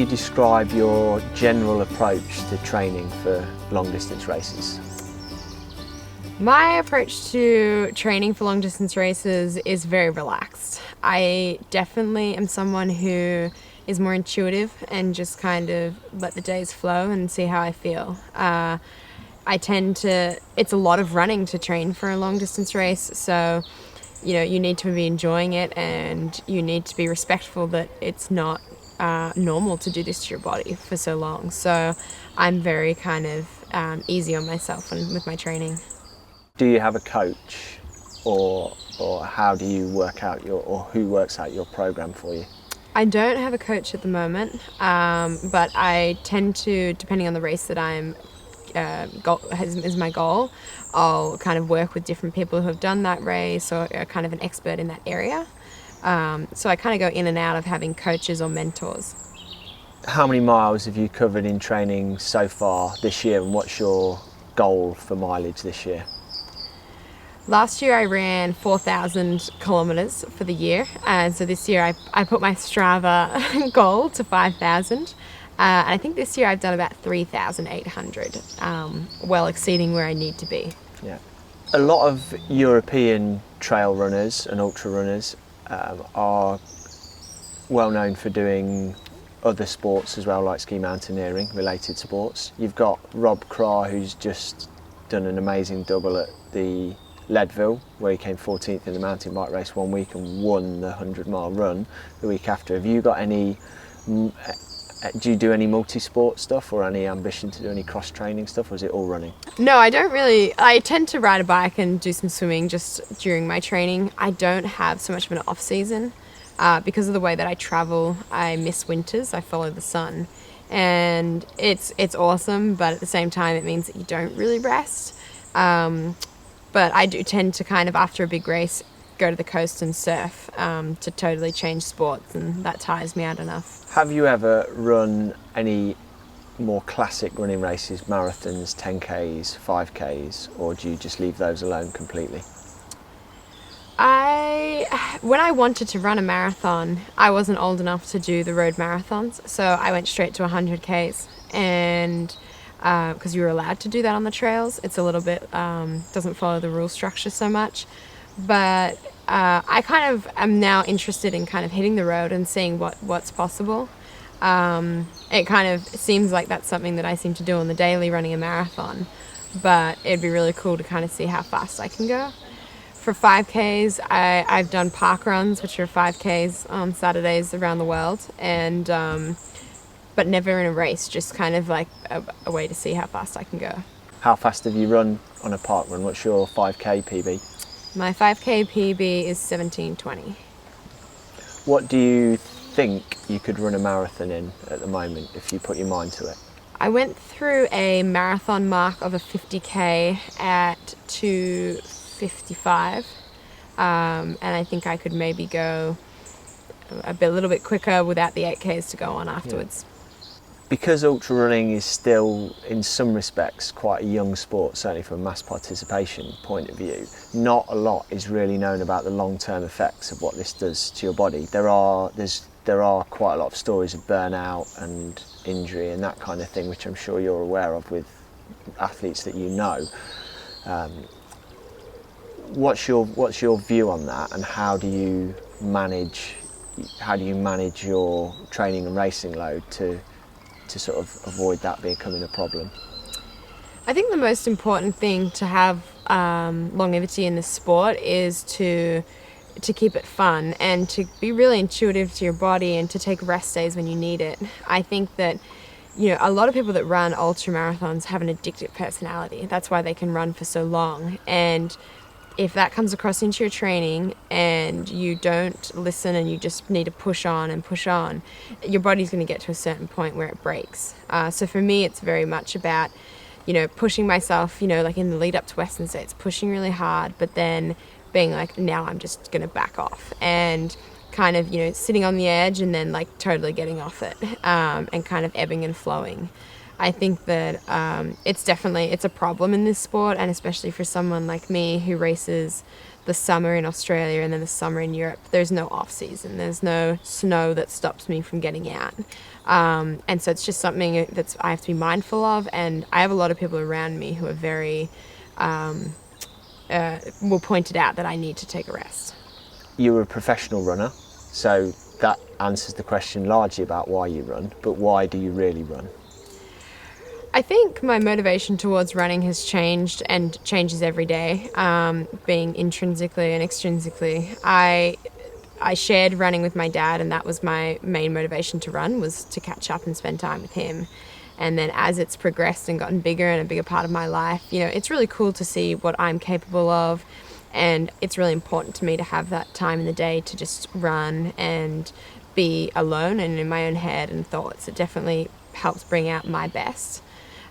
you describe your general approach to training for long distance races? My approach to training for long distance races is very relaxed. I definitely am someone who is more intuitive and just kind of let the days flow and see how I feel. It's a lot of running to train for a long distance race, so you need to be enjoying it and you need to be respectful that it's not normal to do this to your body for so long. So I'm very kind of easy on myself with my training. Do you have a coach, or how do you work out or who works out your program for you? I don't have a coach at the moment, but I tend to, depending on the race that I'm is my goal, I'll kind of work with different people who have done that race or are kind of an expert in that area. So I kind of go in and out of having coaches or mentors. How many miles have you covered in training so far this year, and what's your goal for mileage this year? Last year I ran 4,000 kilometres for the year, and so this year I put my Strava goal to 5,000. And I think this year I've done about 3,800, well exceeding where I need to be. Yeah. A lot of European trail runners and ultra runners are well known for doing other sports as well, like ski mountaineering related sports. You've got Rob Craw, who's just done an amazing double at the Leadville, where he came 14th in the mountain bike race one week and won the 100-mile run the week after. Have you got any, do you do any multi-sport stuff or any ambition to do any cross-training stuff, or is it all running? No, I don't really. I tend to ride a bike and do some swimming just during my training. I don't have so much of an off-season. Because of the way that I travel, I miss winters, I follow the sun. And it's awesome, but at the same time it means that you don't really rest. But I do tend to kind of, after a big race, go to the coast and surf to totally change sports, and that tires me out enough. Have you ever run any more classic running races, marathons, 10Ks, 5Ks, or do you just leave those alone completely? When I wanted to run a marathon, I wasn't old enough to do the road marathons, so I went straight to 100Ks, and because you're allowed to do that on the trails. It's a little bit, doesn't follow the rule structure so much. But I kind of am now interested in kind of hitting the road and seeing what's possible. It kind of seems like that's something that I seem to do on the daily, running a marathon. But it'd be really cool to kind of see how fast I can go. For 5Ks, I've done park runs, which are 5Ks on Saturdays around the world. And but never in a race, just kind of like a way to see how fast I can go. How fast have you run on a park run? What's your 5K PB? My 5K PB is 17:20. What do you think you could run a marathon in at the moment if you put your mind to it? I went through a marathon mark of a 50K at 2:55, and I think I could maybe go a little bit quicker without the 8Ks to go on afterwards. Yeah. Because ultra running is still, in some respects, quite a young sport, certainly from a mass participation point of view, not a lot is really known about the long-term effects of what this does to your body. There are quite a lot of stories of burnout and injury and that kind of thing, which I'm sure you're aware of with athletes that you know. What's your view on that, and how do you manage your training and racing load to sort of avoid that becoming a problem? I think the most important thing to have longevity in this sport is to keep it fun and to be really intuitive to your body and to take rest days when you need it. I think that a lot of people that run ultra marathons have an addictive personality. That's why they can run for so long. And if that comes across into your training and you don't listen and you just need to push on, your body's going to get to a certain point where it breaks. So for me, it's very much about, pushing myself, like in the lead up to Western States, pushing really hard, but then being like, now I'm just going to back off and kind of, sitting on the edge and then like totally getting off it and kind of ebbing and flowing. I think that it's a problem in this sport, and especially for someone like me who races the summer in Australia and then the summer in Europe, there's no off season. There's no snow that stops me from getting out. And so it's just something that I have to be mindful of. And I have a lot of people around me who are very, will point it out that I need to take a rest. You're a professional runner, so that answers the question largely about why you run, but why do you really run? I think my motivation towards running has changed and changes every day, being intrinsically and extrinsically. I shared running with my dad, and that was my main motivation to run, was to catch up and spend time with him. And then as it's progressed and gotten bigger and a bigger part of my life, you know, it's really cool to see what I'm capable of. And it's really important to me to have that time in the day to just run and be alone and in my own head and thoughts. It definitely helps bring out my best.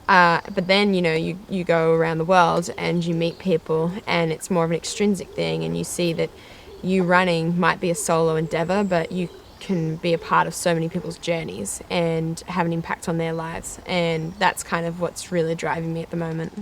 But then, you know, you go around the world and you meet people, and it's more of an extrinsic thing, and you see that you running might be a solo endeavor, but you can be a part of so many people's journeys and have an impact on their lives. And that's kind of what's really driving me at the moment.